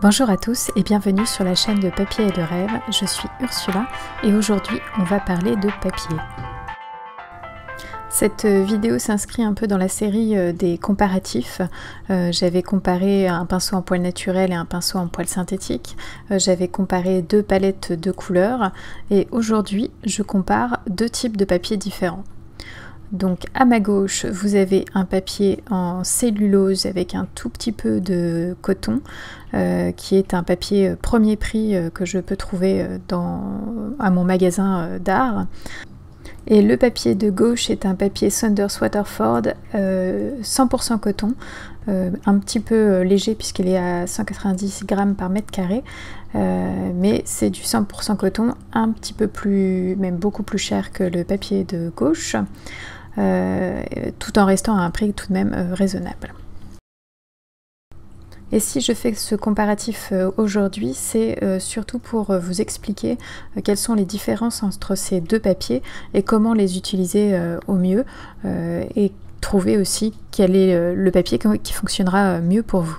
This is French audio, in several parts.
Bonjour à tous et bienvenue sur la chaîne de Papier et de Rêve. Je suis Ursula et aujourd'hui on va parler de papier. Cette vidéo s'inscrit un peu dans la série des comparatifs. J'avais comparé un pinceau en poil naturel et un pinceau en poil synthétique. J'avais comparé deux palettes de couleurs et aujourd'hui je compare deux types de papier différents. Donc à ma gauche, vous avez un papier en cellulose avec un tout petit peu de coton, qui est un papier premier prix que je peux trouver à mon magasin d'art. Et le papier de gauche est un papier Saunders Waterford 100% coton, un petit peu léger puisqu'il est à 190 grammes par mètre carré, mais c'est du 100% coton, un petit peu plus, même beaucoup plus cher que le papier de gauche. Tout en restant à un prix tout de même raisonnable. Et si je fais ce comparatif aujourd'hui, c'est surtout pour vous expliquer quelles sont les différences entre ces deux papiers et comment les utiliser au mieux et trouver aussi quel est le papier qui fonctionnera mieux pour vous.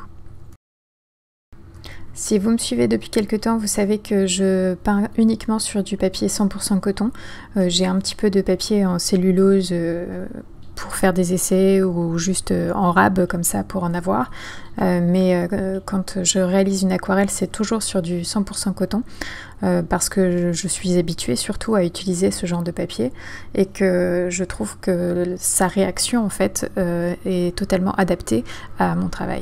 Si vous me suivez depuis quelques temps, vous savez que je peins uniquement sur du papier 100% coton. J'ai un petit peu de papier en cellulose pour faire des essais ou juste en rab comme ça pour en avoir. Mais quand je réalise une aquarelle, c'est toujours sur du 100% coton parce que je suis habituée surtout à utiliser ce genre de papier et que je trouve que sa réaction en fait est totalement adaptée à mon travail.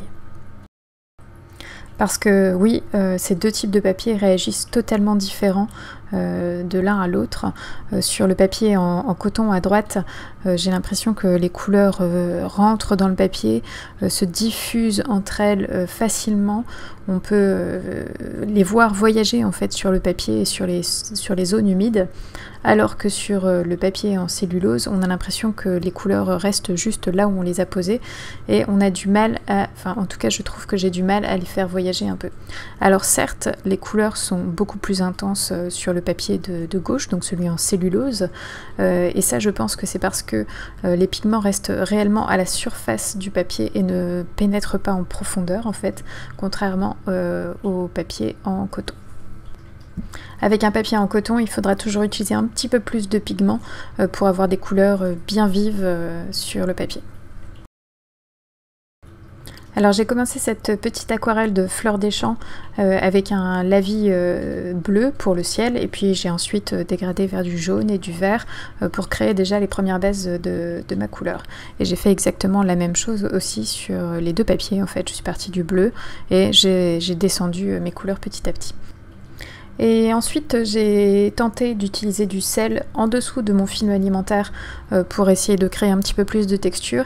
Parce que oui, ces deux types de papier réagissent totalement différents de l'un à l'autre. Sur le papier en coton à droite, j'ai l'impression que les couleurs rentrent dans le papier, se diffusent entre elles facilement. On peut les voir voyager en fait sur le papier et sur les zones humides. Alors que sur le papier en cellulose, on a l'impression que les couleurs restent juste là où on les a posées et on a du mal à, enfin en tout cas je trouve que j'ai du mal à les faire voyager un peu. Alors certes, les couleurs sont beaucoup plus intenses sur le papier de gauche, donc celui en cellulose, et ça je pense que c'est parce que les pigments restent réellement à la surface du papier et ne pénètrent pas en profondeur en fait, contrairement au papier en coton. Avec un papier en coton, il faudra toujours utiliser un petit peu plus de pigments pour avoir des couleurs bien vives sur le papier. Alors j'ai commencé cette petite aquarelle de fleurs des champs avec un lavis bleu pour le ciel et puis j'ai ensuite dégradé vers du jaune et du vert pour créer déjà les premières bases de ma couleur. Et j'ai fait exactement la même chose aussi sur les deux papiers en fait. Je suis partie du bleu et j'ai descendu mes couleurs petit à petit. Et ensuite j'ai tenté d'utiliser du sel en dessous de mon film alimentaire pour essayer de créer un petit peu plus de texture.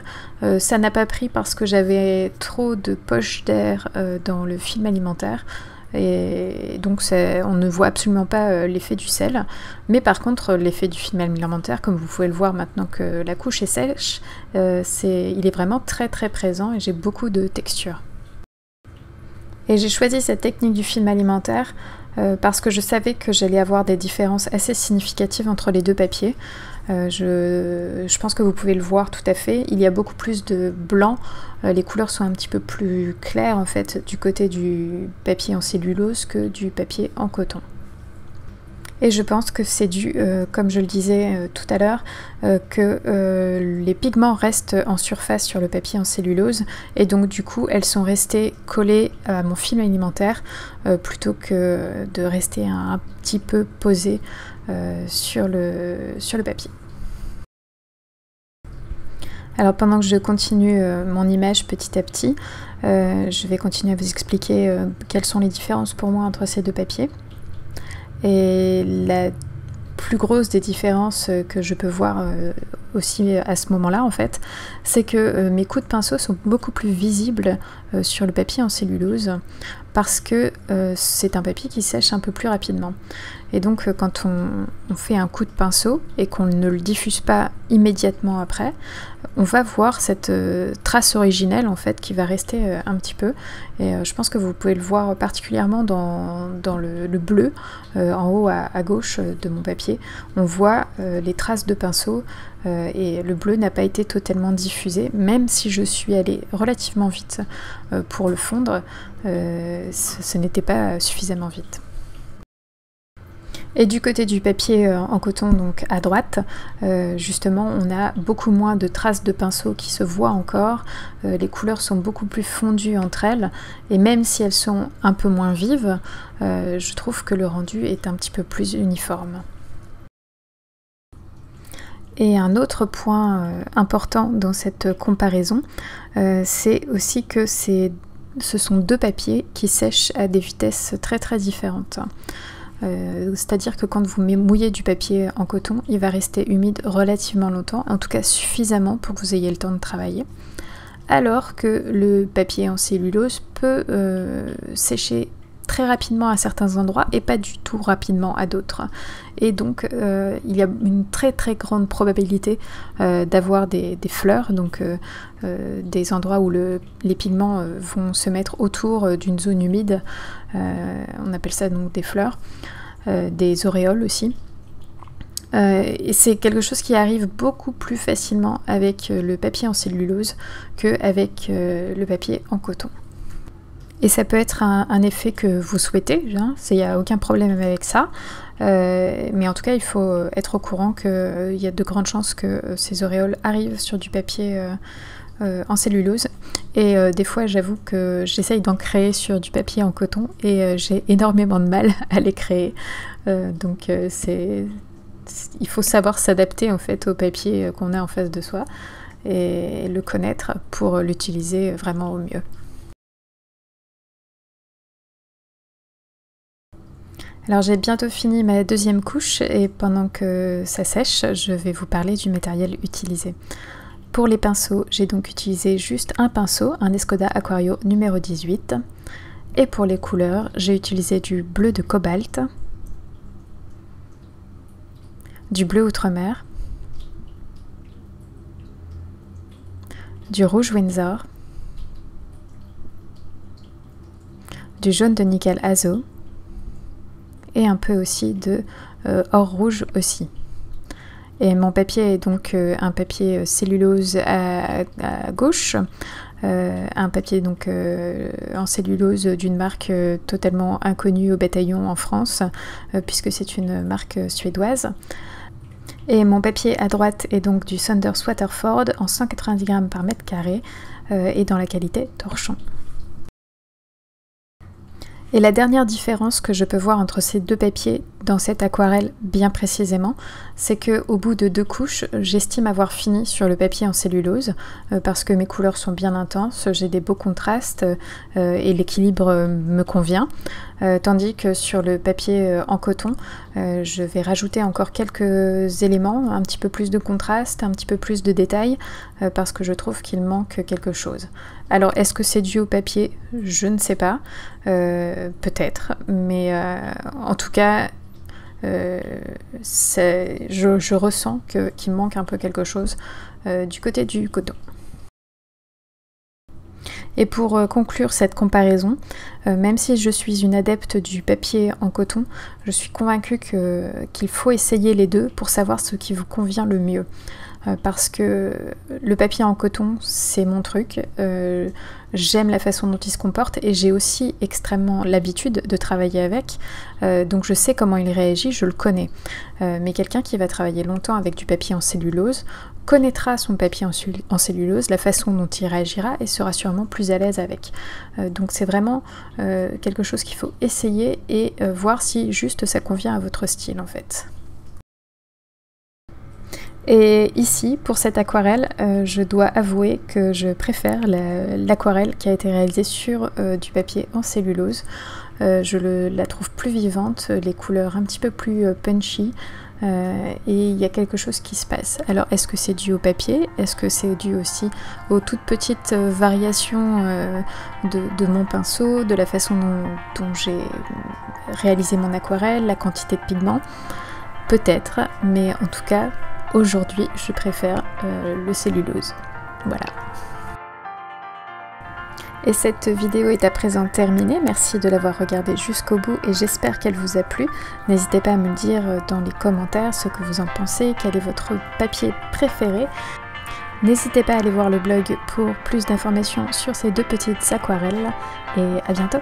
Ça n'a pas pris parce que j'avais trop de poches d'air dans le film alimentaire. Et donc on ne voit absolument pas l'effet du sel. Mais par contre l'effet du film alimentaire, comme vous pouvez le voir maintenant que la couche est sèche, il est vraiment très très présent et j'ai beaucoup de texture. Et j'ai choisi cette technique du film alimentaire parce que je savais que j'allais avoir des différences assez significatives entre les deux papiers. Je pense que vous pouvez le voir tout à fait. Il y a beaucoup plus de blanc, les couleurs sont un petit peu plus claires en fait du côté du papier en cellulose que du papier en coton. Et je pense que c'est dû, comme je le disais tout à l'heure, que les pigments restent en surface sur le papier en cellulose et donc du coup elles sont restées collées à mon film alimentaire plutôt que de rester un petit peu posées sur le papier. Alors pendant que je continue mon image petit à petit, je vais continuer à vous expliquer quelles sont les différences pour moi entre ces deux papiers. Et la plus grosse des différences que je peux voir aussi à ce moment-là en fait, c'est que mes coups de pinceau sont beaucoup plus visibles sur le papier en cellulose parce que c'est un papier qui sèche un peu plus rapidement. Et donc quand on fait un coup de pinceau et qu'on ne le diffuse pas immédiatement après, on va voir cette trace originelle en fait qui va rester un petit peu. Et je pense que vous pouvez le voir particulièrement dans le bleu en haut à gauche de mon papier. On voit les traces de pinceau et le bleu n'a pas été totalement diffusé, même si je suis allée relativement vite pour le fondre. ce n'était pas suffisamment vite. Et du côté du papier en coton, donc à droite, justement, on a beaucoup moins de traces de pinceau qui se voient encore. Les couleurs sont beaucoup plus fondues entre elles. Et même si elles sont un peu moins vives, je trouve que le rendu est un petit peu plus uniforme. Et un autre point important dans cette comparaison, c'est aussi que ce sont deux papiers qui sèchent à des vitesses très très différentes. C'est-à-dire que quand vous mouillez du papier en coton, il va rester humide relativement longtemps, en tout cas suffisamment pour que vous ayez le temps de travailler, alors que le papier en cellulose peut sécher très rapidement à certains endroits et pas du tout rapidement à d'autres. Et donc il y a une très très grande probabilité d'avoir des fleurs, donc des endroits où les pigments vont se mettre autour d'une zone humide, on appelle ça donc des fleurs, des auréoles aussi. Et c'est quelque chose qui arrive beaucoup plus facilement avec le papier en cellulose qu'avec le papier en coton. Et ça peut être un effet que vous souhaitez, il n'y a aucun problème avec ça, mais en tout cas il faut être au courant qu'il y a de grandes chances que ces auréoles arrivent sur du papier en cellulose. Et des fois j'avoue que j'essaye d'en créer sur du papier en coton et j'ai énormément de mal à les créer. Donc il faut savoir s'adapter en fait au papier qu'on a en face de soi et le connaître pour l'utiliser vraiment au mieux. Alors j'ai bientôt fini ma deuxième couche et pendant que ça sèche, je vais vous parler du matériel utilisé. Pour les pinceaux, j'ai donc utilisé juste un pinceau, un Escoda Aquario numéro 18. Et pour les couleurs, j'ai utilisé du bleu de cobalt, du bleu outre-mer, du rouge Windsor, du jaune de nickel azo, et un peu aussi de or rouge aussi. Et mon papier est donc un papier cellulose à gauche, un papier donc en cellulose d'une marque totalement inconnue au bataillon en France, puisque c'est une marque suédoise. Et mon papier à droite est donc du Saunders Waterford en 190 grammes par mètre carré et dans la qualité torchon. Et la dernière différence que je peux voir entre ces deux papiers dans cette aquarelle bien précisément, c'est qu'au bout de 2 couches, j'estime avoir fini sur le papier en cellulose parce que mes couleurs sont bien intenses, j'ai des beaux contrastes et l'équilibre me convient. Tandis que sur le papier en coton, je vais rajouter encore quelques éléments, un petit peu plus de contraste, un petit peu plus de détails, parce que je trouve qu'il manque quelque chose. Alors est-ce que c'est dû au papier? Je ne sais pas, peut-être, mais en tout cas, je ressens qu'il manque un peu quelque chose du côté du coton. Et pour conclure cette comparaison, même si je suis une adepte du papier en coton, je suis convaincue qu'il faut essayer les deux pour savoir ce qui vous convient le mieux. Parce que le papier en coton, c'est mon truc, j'aime la façon dont il se comporte et j'ai aussi extrêmement l'habitude de travailler avec, donc je sais comment il réagit, je le connais. Mais quelqu'un qui va travailler longtemps avec du papier en cellulose connaîtra son papier en cellulose, la façon dont il réagira et sera sûrement plus à l'aise avec. Donc c'est vraiment quelque chose qu'il faut essayer et voir si juste ça convient à votre style en fait. Et ici, pour cette aquarelle, je dois avouer que je préfère l'aquarelle qui a été réalisée sur du papier en cellulose. Je la trouve plus vivante, les couleurs un petit peu plus punchy, et il y a quelque chose qui se passe. Alors est-ce que c'est dû au papier? Est-ce que c'est dû aussi aux toutes petites variations de mon pinceau, de la façon dont j'ai réalisé mon aquarelle, la quantité de pigments? Peut-être, mais en tout cas, aujourd'hui, je préfère le cellulose. Voilà. Et cette vidéo est à présent terminée. Merci de l'avoir regardée jusqu'au bout et j'espère qu'elle vous a plu. N'hésitez pas à me dire dans les commentaires ce que vous en pensez, quel est votre papier préféré. N'hésitez pas à aller voir le blog pour plus d'informations sur ces deux petites aquarelles et à bientôt!